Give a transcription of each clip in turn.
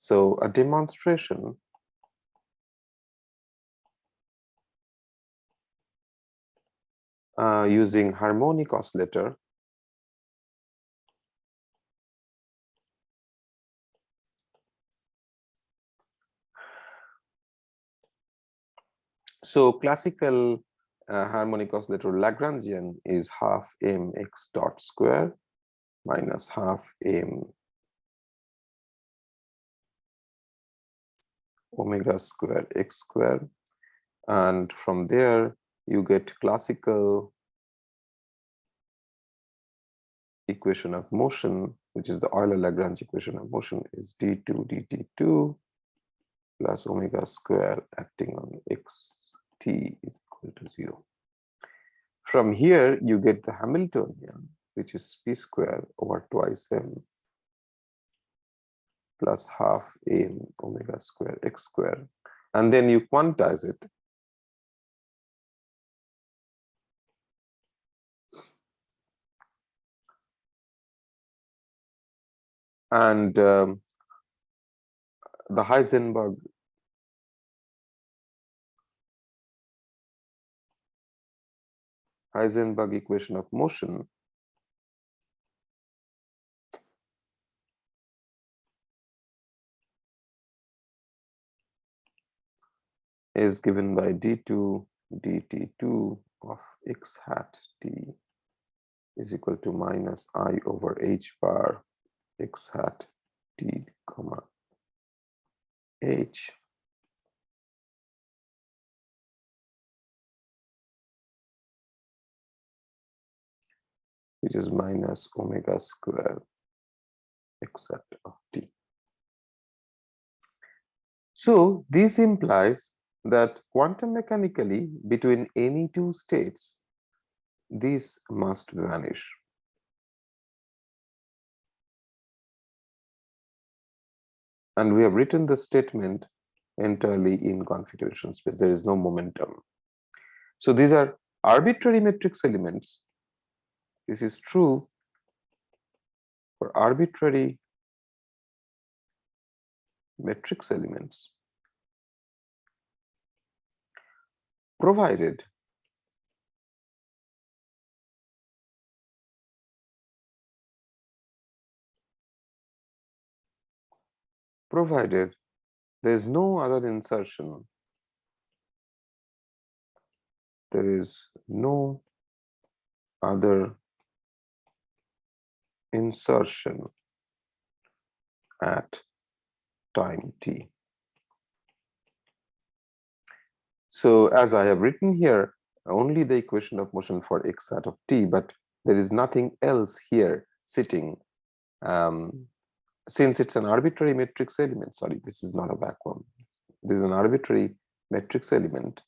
So a demonstration using harmonic oscillator So classical harmonic oscillator Lagrangian is half mx dot square minus half m omega square x square, and from there you get classical equation of motion, which is the Euler-Lagrange equation of motion, is d2 dt2 plus omega square acting on x t is equal to 0. From here you get the Hamiltonian, which is p square over twice m plus half m omega square x square, and then you quantize it. And the Heisenberg equation of motion is given by d2 dt2 of x hat t is equal to minus I over h bar x hat t comma h which is minus omega square x hat of t. So this implies that quantum mechanically between any two states, this must vanish. And we have written the statement entirely in configuration space. There is no momentum. So these are arbitrary matrix elements. This is true for arbitrary matrix elements, provided there is no other insertion. There is no other insertion at time t. So as I have written here, only the equation of motion for x hat of t, but there is nothing else here sitting. Since it's an arbitrary matrix element, sorry, this is not a vacuum. This is an arbitrary matrix element.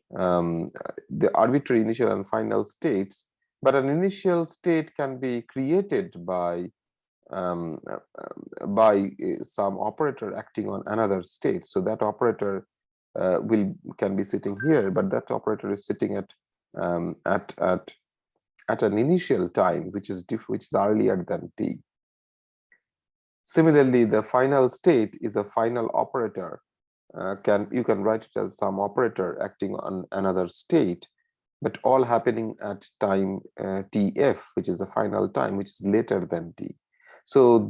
The arbitrary initial and final states, but an initial state can be created by some operator acting on another state. So that operator can be sitting here, but that operator is sitting at an initial time which is earlier than t. Similarly, the final state is a final operator. You can write it as some operator acting on another state, but all happening at time tf, which is the final time, which is later than t. So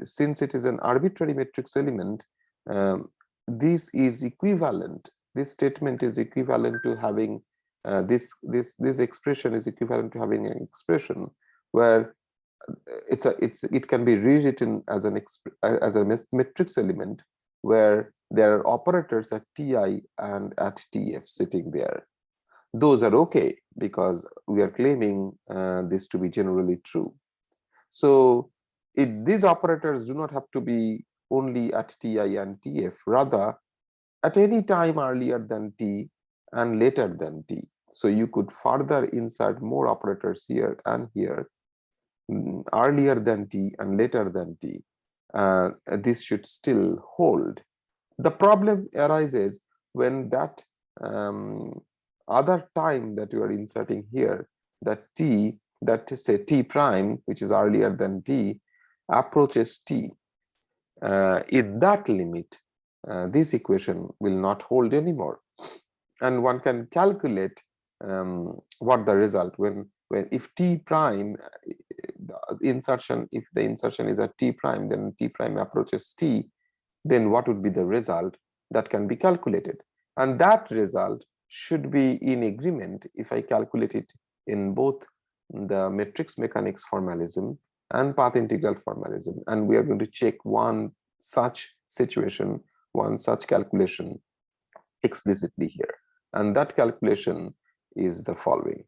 since it is an arbitrary matrix element, this is equivalent. This statement is equivalent to having this expression is equivalent to having an expression where it can be rewritten as a matrix element where there are operators at ti and at tf sitting there. Those are okay because we are claiming this to be generally true. So these operators do not have to be only at ti and tf, rather at any time earlier than t and later than t. So you could further insert more operators here and here, earlier than t and later than t. This should still hold. The problem arises when that other time that you are inserting here, that say t prime, which is earlier than t, approaches t. in that limit, this equation will not hold anymore, and one can calculate what the result when if t prime if the insertion is at t prime, then t prime approaches t, then what would be the result that can be calculated, and that result should be in agreement if I calculate it in both the matrix mechanics formalism and path integral formalism. And we are going to check one such situation, one such calculation explicitly here, and that calculation is the following.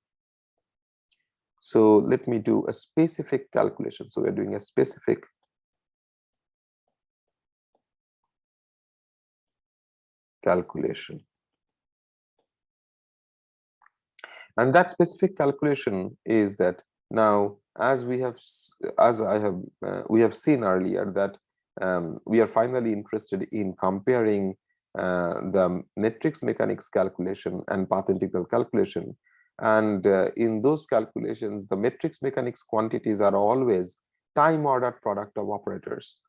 So let me do a specific calculation. So we're doing a specific calculation, and that specific calculation is that now, as we have seen earlier, that we are finally interested in comparing the matrix mechanics calculation and path integral calculation, and in those calculations the matrix mechanics quantities are always time ordered product of operators.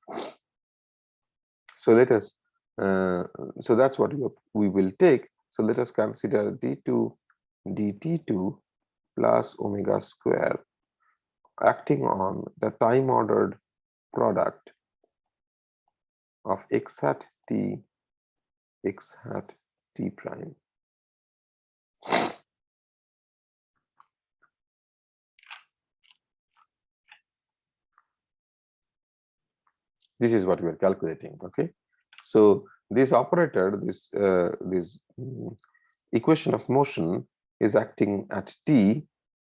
So let us so that's what we will take. So let us consider d2 dt2 plus omega square acting on the time ordered product of x hat t prime. This is what we are calculating. Okay, so this operator, this equation of motion is acting at t,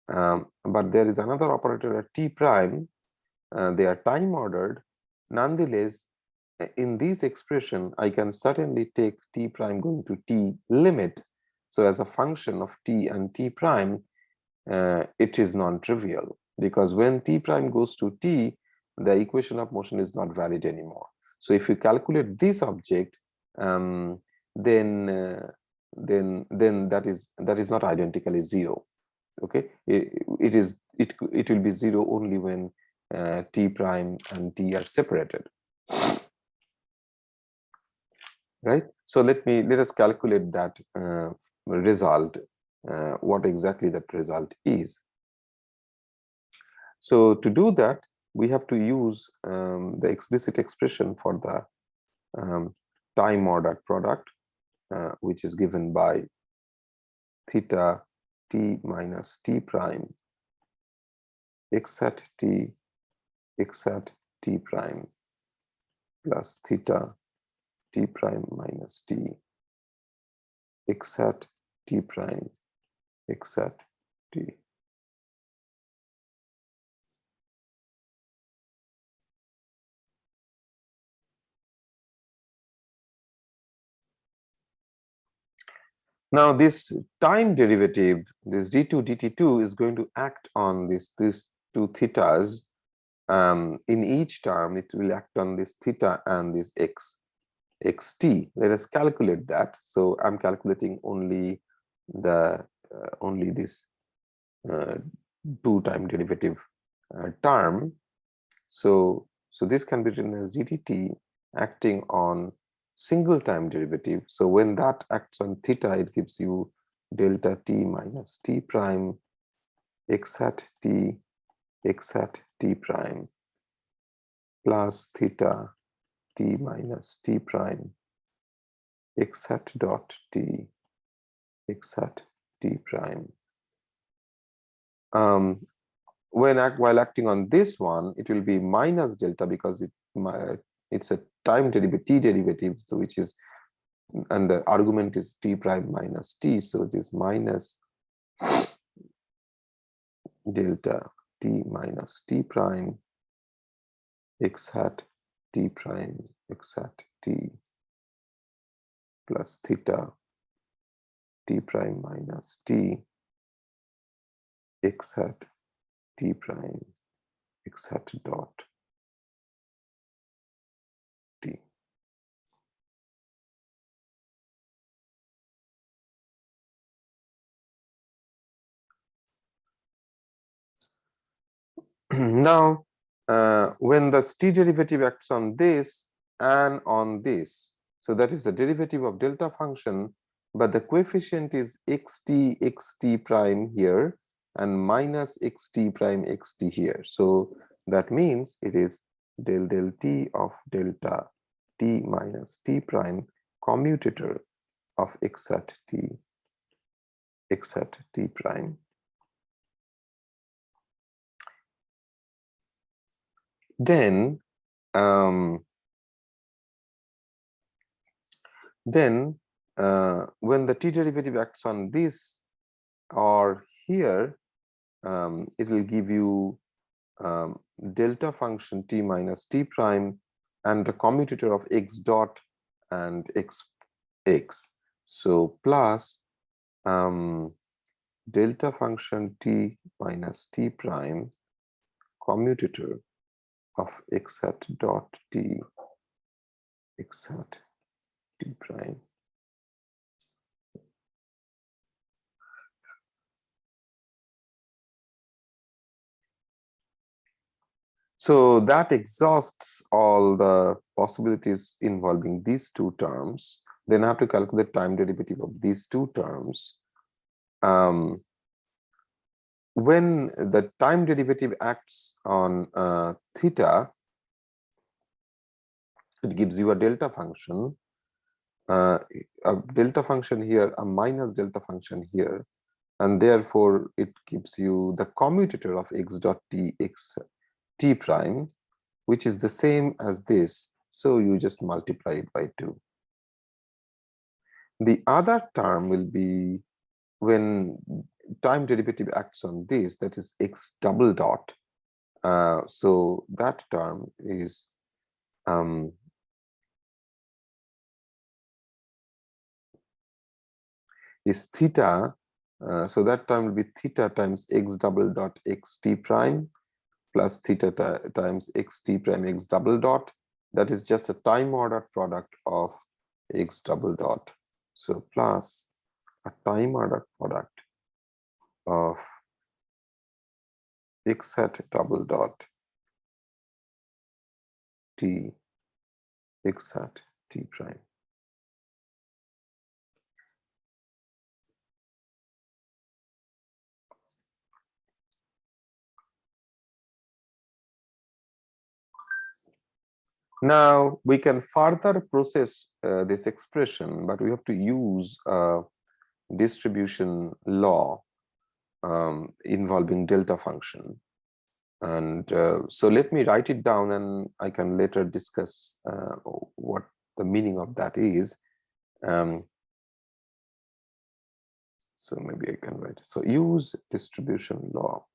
but there is another operator at t prime. They are time ordered. Nonetheless, in this expression, I can certainly take t prime going to t limit. So as a function of t and t prime, it is non-trivial, because when t prime goes to t, the equation of motion is not valid anymore. So if you calculate this object, then that is not identically zero. Okay, it will be zero only when t prime and t are separated, right? So let us calculate that result, what exactly that result is. So to do that, we have to use the explicit expression for the time ordered product, which is given by theta t minus t prime x hat t prime plus theta t prime minus t x hat t prime x hat t. Now this time derivative, this d2 dt2, is going to act on these two thetas. In each term, it will act on this theta and this xt. Let us calculate that. So I'm calculating only the only this two time derivative term. So this can be written as ddt acting on single time derivative. So when that acts on theta, it gives you delta t minus t prime x hat t prime plus theta t minus t prime x hat dot t x hat t prime. While acting on this one, it will be minus delta, because it's a time derivative, t derivative, so which is, and the argument is t prime minus t, so it is minus delta t minus t prime x hat t prime x hat t plus theta t prime minus t x hat t prime x hat dot t. Now when the t derivative acts on this, and on this. So that is the derivative of delta function, but the coefficient is xt prime here and minus xt prime xt here. So that means it is del del t of delta t minus t prime commutator of x at t prime. Then when the t derivative acts on this or here, it will give you delta function t minus t prime and the commutator of x dot and x. So plus delta function t minus t prime commutator of x hat dot t x hat t prime. So that exhausts all the possibilities involving these two terms. Then I have to calculate time derivative of these two terms. When the time derivative acts on theta, it gives you a delta function, a delta function here, a minus delta function here, and therefore it gives you the commutator of x dot t x t prime, which is the same as this. So you just multiply it by 2. The other term will be when time derivative acts on this, that is x double dot. So that term is theta. So that term will be theta times x double dot x t prime plus theta times x t prime x double dot. That is just a time order product of x double dot. So plus a time order product of x hat double dot t x hat t prime. Now we can further process this expression, but we have to use distribution law involving delta function. And so let me write it down and I can later discuss what the meaning of that is. So maybe I can write. So use distribution law.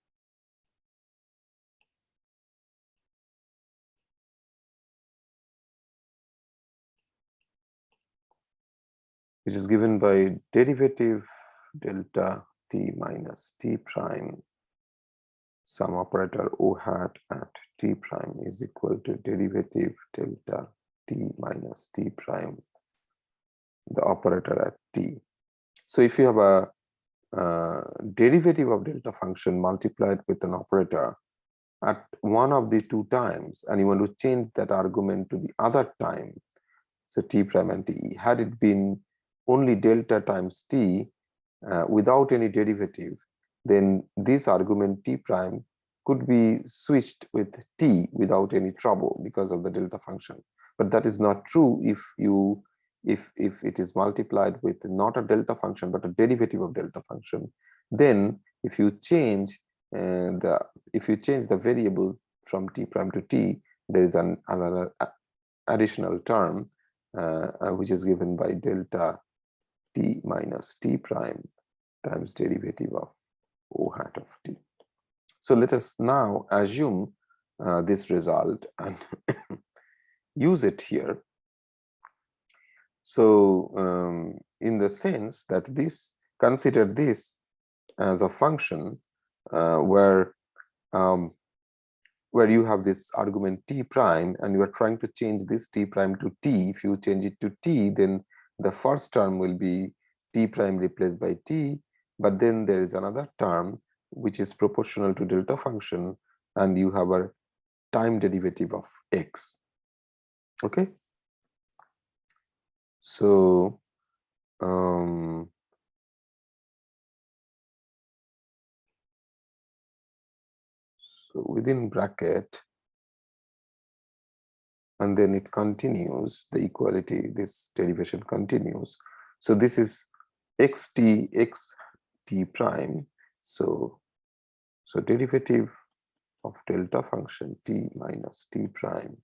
Which is given by derivative delta t minus t prime some operator O hat at t prime is equal to derivative delta t minus t prime, the operator at t. So if you have a derivative of delta function multiplied with an operator at one of the two times, and you want to change that argument to the other time, so t prime and t, had it been only delta times t without any derivative, then this argument t prime could be switched with t without any trouble because of the delta function. But that is not true if it is multiplied with not a delta function but a derivative of delta function. Then if you change the variable from t prime to t, there is another additional term which is given by delta t minus t prime times derivative of O hat of t. So let us now assume this result and use it here. So in the sense that consider this as a function where you have this argument t prime and you are trying to change this t prime to t. If you change it to t, then the first term will be t prime replaced by t, but then there is another term which is proportional to delta function and you have a time derivative of x. Okay, So so within bracket, and then it continues, the equality, this derivation continues. So this is xt x t prime. So derivative of delta function t minus t prime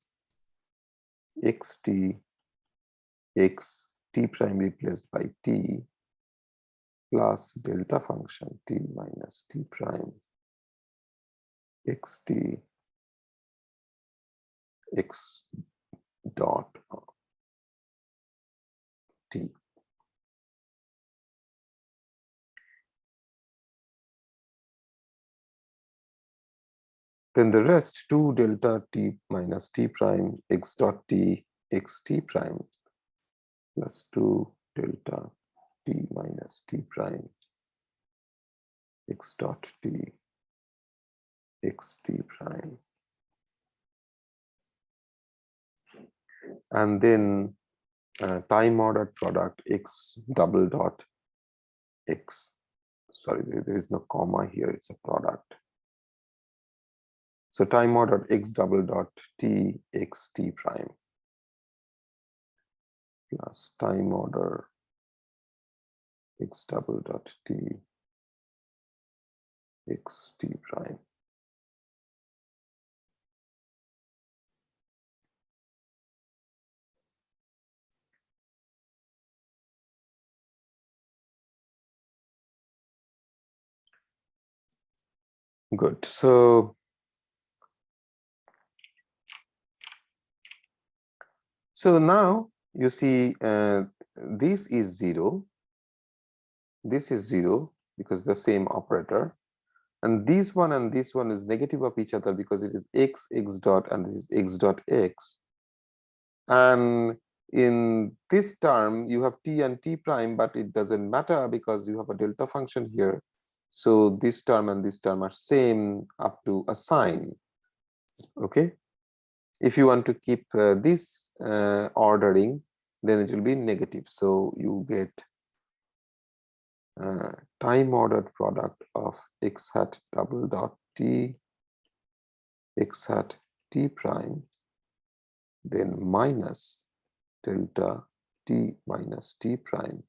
xt x t prime replaced by t plus delta function t minus t prime xt x dot t. Then the rest 2 delta t minus t prime x dot t x t prime plus 2 delta t minus t prime x dot t x t prime, and then time ordered product x double dot x, sorry, there is no comma here, it's a product. So time ordered x double dot t x t prime plus time order x double dot t x t prime. Good. So now you see this is 0, this is 0 because the same operator, and this one is negative of each other because it is x dot and this is x dot x, and in this term you have t and t prime, but it doesn't matter because you have a delta function here. So this term and this term are same up to a sign. Okay, if you want to keep this ordering, then it will be negative. So you get time ordered product of x hat double dot t x hat t prime, then minus delta t minus t prime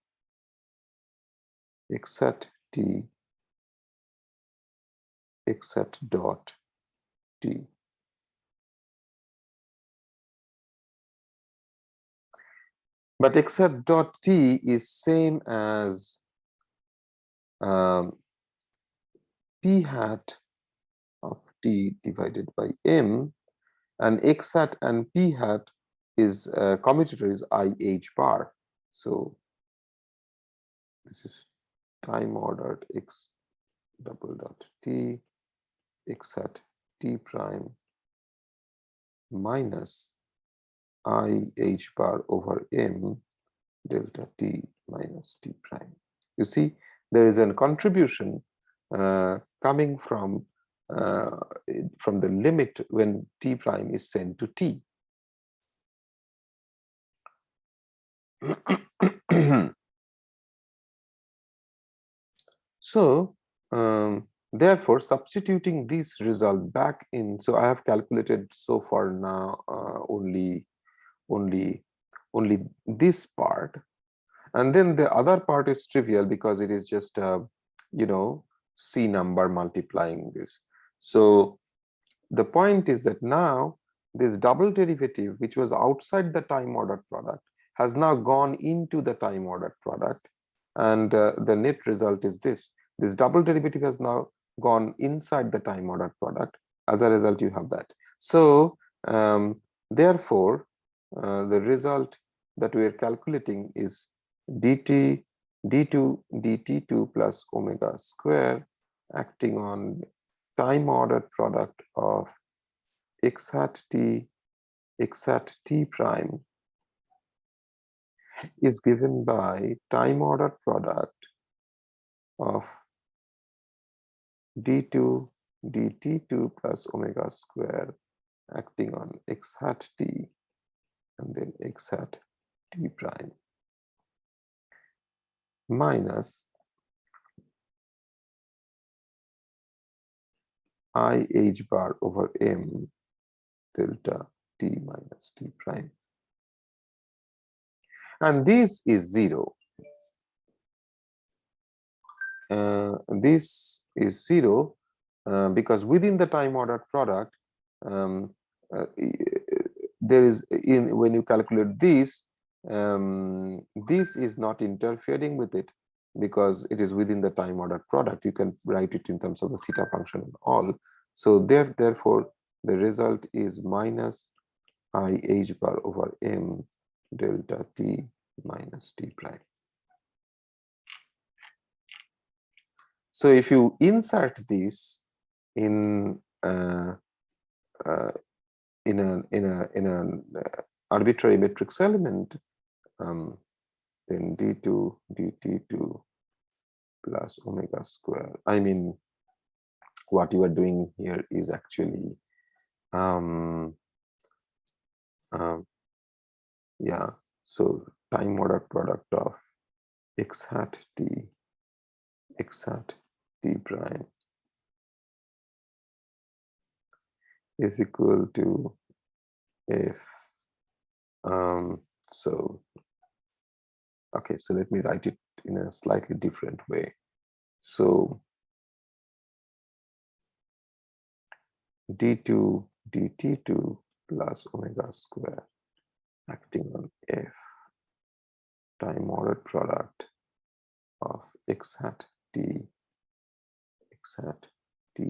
x hat t x hat dot t. But x hat dot t is same as p hat of t divided by m, and x hat and p hat is commutator is I h bar. So this is time ordered x double dot t x hat t prime minus I h bar over m delta t minus t prime. You see, there is a contribution coming from the limit when t prime is sent to t. So therefore, substituting this result back in, so I have calculated so far now only this part, and then the other part is trivial because it is just a C number multiplying this. So the point is that now this double derivative, which was outside the time ordered product, has now gone into the time ordered product, and the net result is this. This double derivative has now gone inside the time ordered product. As a result, you have that. So therefore, the result that we are calculating is dt d2 dt2 plus omega square acting on time ordered product of x hat t prime is given by time ordered product of d2 dt2 plus omega square acting on x hat t and then x hat t prime. minus I h bar over m delta t minus t prime. And this is 0. This is 0 because within the time ordered product, there is when you calculate this, this is not interfering with it because it is within the time ordered product. You can write it in terms of the theta function and all. So therefore, the result is minus I h bar over m delta t minus t prime. So if you insert this in an arbitrary matrix element, then d2 dt2 plus omega square. I mean, what you are doing here is actually yeah, so time ordered product of x hat t prime is equal to f. So okay, so let me write it in a slightly different way. So d2 dt2 plus omega square acting on f time ordered product of x hat t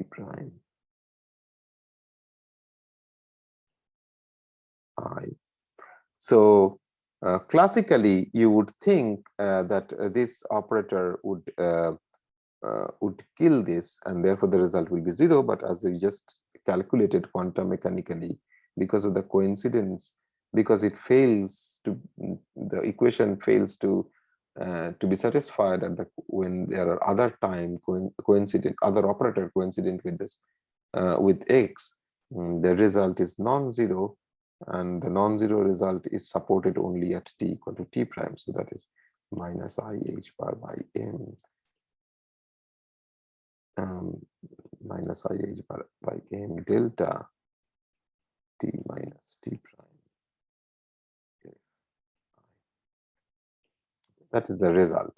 prime I. So classically, you would think that this operator would kill this, and therefore the result will be 0. But as we just calculated quantum mechanically, because of the coincidence, because it fails to, the equation fails to be satisfied at when there are other time coincident, other operator coincident with this with x, the result is non-zero, and the non-zero result is supported only at t equal to t prime. So that is minus I h bar by m minus I h bar by m delta t minus t prime. Okay. That is the result.